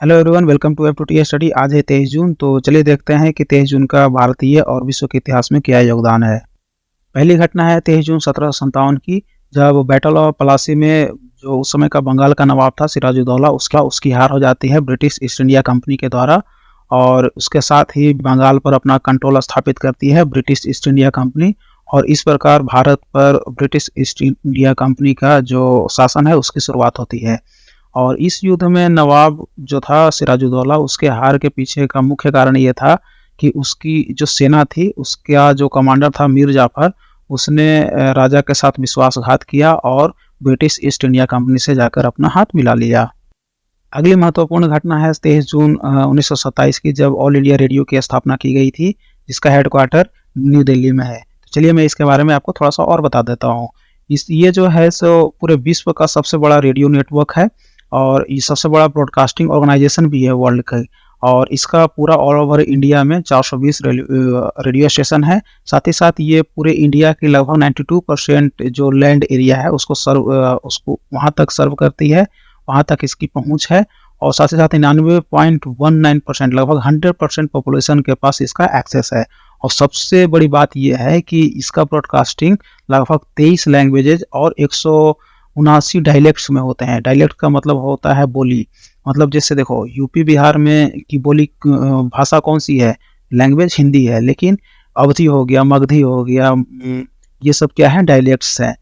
Hello everyone, welcome to F2T study. आज है 23 जून। तो चलिए देखते हैं कि 23 जून का भारतीय और विश्व के इतिहास में क्या योगदान है। पहली घटना है 23 जून 1757 की, जब बैटल ऑफ प्लासी में जो उस समय का बंगाल का नवाब था सिराजुद्दौला, उसकी हार हो जाती है ब्रिटिश ईस्ट इंडिया कंपनी के द्वारा। और उसके साथ ही बंगाल पर अपना कंट्रोल स्थापित करती है ब्रिटिश ईस्ट इंडिया कंपनी। और इस प्रकार भारत पर ब्रिटिश ईस्ट इंडिया कंपनी का जो शासन है उसकी शुरुआत होती है। और इस युद्ध में नवाब जो था सिराजुद्दौला, उसके हार के पीछे का मुख्य कारण ये था कि उसकी जो सेना थी, उसका जो कमांडर था मीर जाफर, उसने राजा के साथ विश्वासघात किया और ब्रिटिश ईस्ट इंडिया कंपनी से जाकर अपना हाथ मिला लिया। अगली महत्वपूर्ण घटना है 23 जून 1927 की, जब ऑल इंडिया रेडियो की स्थापना की गई थी, जिसका हेडक्वार्टर न्यू दिल्ली में है। तो चलिए मैं इसके बारे में आपको थोड़ा सा और बता देता हूँ। ये जो है सो पूरे विश्व का सबसे बड़ा रेडियो नेटवर्क है और ये सबसे बड़ा ब्रॉडकास्टिंग ऑर्गेनाइजेशन भी है वर्ल्ड का। और इसका पूरा ऑल ओवर इंडिया में 420 रेडियो स्टेशन है। साथ ही साथ ये पूरे इंडिया की लगभग 92% जो लैंड एरिया है उसको वहाँ तक सर्व करती है, वहाँ तक इसकी पहुँच है। और साथ ही साथ 99.19% लगभग 100% पॉपुलेशन के पास इसका एक्सेस है। और सबसे बड़ी बात यह है कि इसका ब्रॉडकास्टिंग लगभग 23 लैंग्वेजेज और 179 डायलेक्ट्स में होते हैं। डायलेक्ट का मतलब होता है बोली। मतलब जैसे देखो, यूपी बिहार में की बोली भाषा कौन सी है, लैंग्वेज हिंदी है, लेकिन अवधी हो गया, मगधी हो गया, ये सब क्या है, डायलेक्ट्स हैं।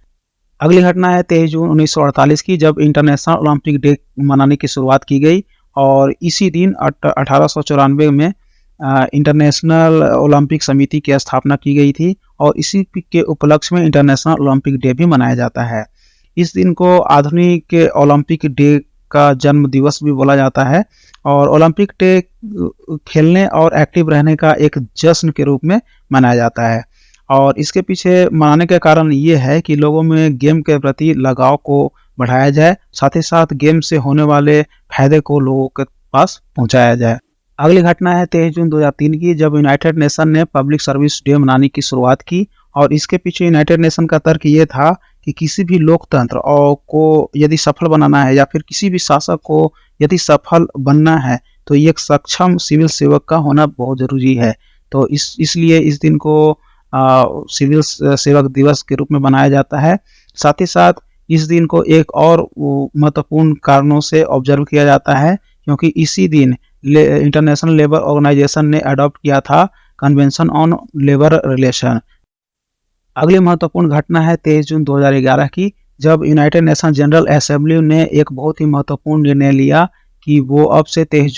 अगली घटना है 23 जून 1948 की, जब इंटरनेशनल ओलंपिक डे मनाने की शुरुआत की गई। और इसी दिन 1894 में इंटरनेशनल ओलंपिक समिति की स्थापना की गई थी और इसी के उपलक्ष्य में इंटरनेशनल ओलंपिक डे भी मनाया जाता है। इस दिन को आधुनिक ओलंपिक डे का जन्म दिवस भी बोला जाता है। और ओलंपिक डे खेलने और एक्टिव रहने का एक जश्न के रूप में मनाया जाता है। और इसके पीछे मनाने का कारण ये है कि लोगों में गेम के प्रति लगाव को बढ़ाया जाए, साथ ही साथ गेम से होने वाले फायदे को लोगों के पास पहुंचाया जाए। अगली घटना है 23 जून 2003 की, जब यूनाइटेड नेशन ने पब्लिक सर्विस डे मनाने की शुरुआत की। और इसके पीछे यूनाइटेड नेशन का तर्क ये था कि किसी भी लोकतंत्र और को यदि सफल बनाना है या फिर किसी भी शासक को यदि सफल बनना है तो एक सक्षम सिविल सेवक का होना बहुत ज़रूरी है। तो इसलिए इस दिन को सिविल सेवक दिवस के रूप में मनाया जाता है। साथ ही साथ इस दिन को एक और महत्वपूर्ण कारणों से ऑब्जर्व किया जाता है, क्योंकि इसी दिन इंटरनेशनल लेबर ऑर्गेनाइजेशन ने अडॉप्ट किया था कन्वेंशन ऑन लेबर रिलेशन। अगली महत्वपूर्ण घटना है 23 जून 2011 की, जब यूनाइटेड नेशन जनरल असेंबली ने एक बहुत ही महत्वपूर्ण निर्णय लिया कि वो अब से 23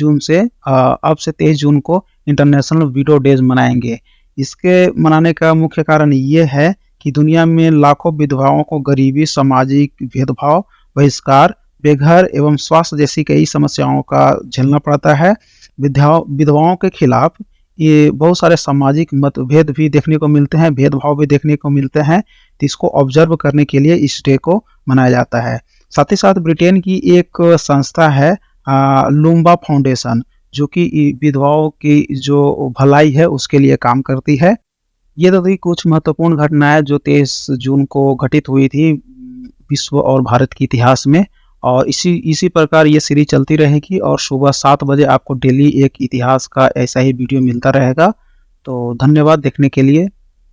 जून को इंटरनेशनल विडो डेज मनाएंगे। इसके मनाने का मुख्य कारण ये है कि दुनिया में लाखों विधवाओं को गरीबी, सामाजिक भेदभाव, बहिष्कार, बेघर एवं स्वास्थ्य जैसी कई समस्याओं का झेलना पड़ता है। विधवाओं के खिलाफ ये बहुत सारे सामाजिक मतभेद भी देखने को मिलते हैं, भेदभाव भी देखने को मिलते हैं। तो इसको ऑब्जर्व करने के लिए इस डे को मनाया जाता है। साथ ही साथ ब्रिटेन की एक संस्था है लुम्बा फाउंडेशन, जो कि विधवाओं की जो भलाई है उसके लिए काम करती है। ये तो थी कुछ महत्वपूर्ण घटनाएं जो 23 जून को घटित हुई थी विश्व और भारत के इतिहास में। और इसी प्रकार ये सीरीज चलती रहेगी और सुबह 7 बजे आपको डेली एक इतिहास का ऐसा ही वीडियो मिलता रहेगा। तो धन्यवाद देखने के लिए।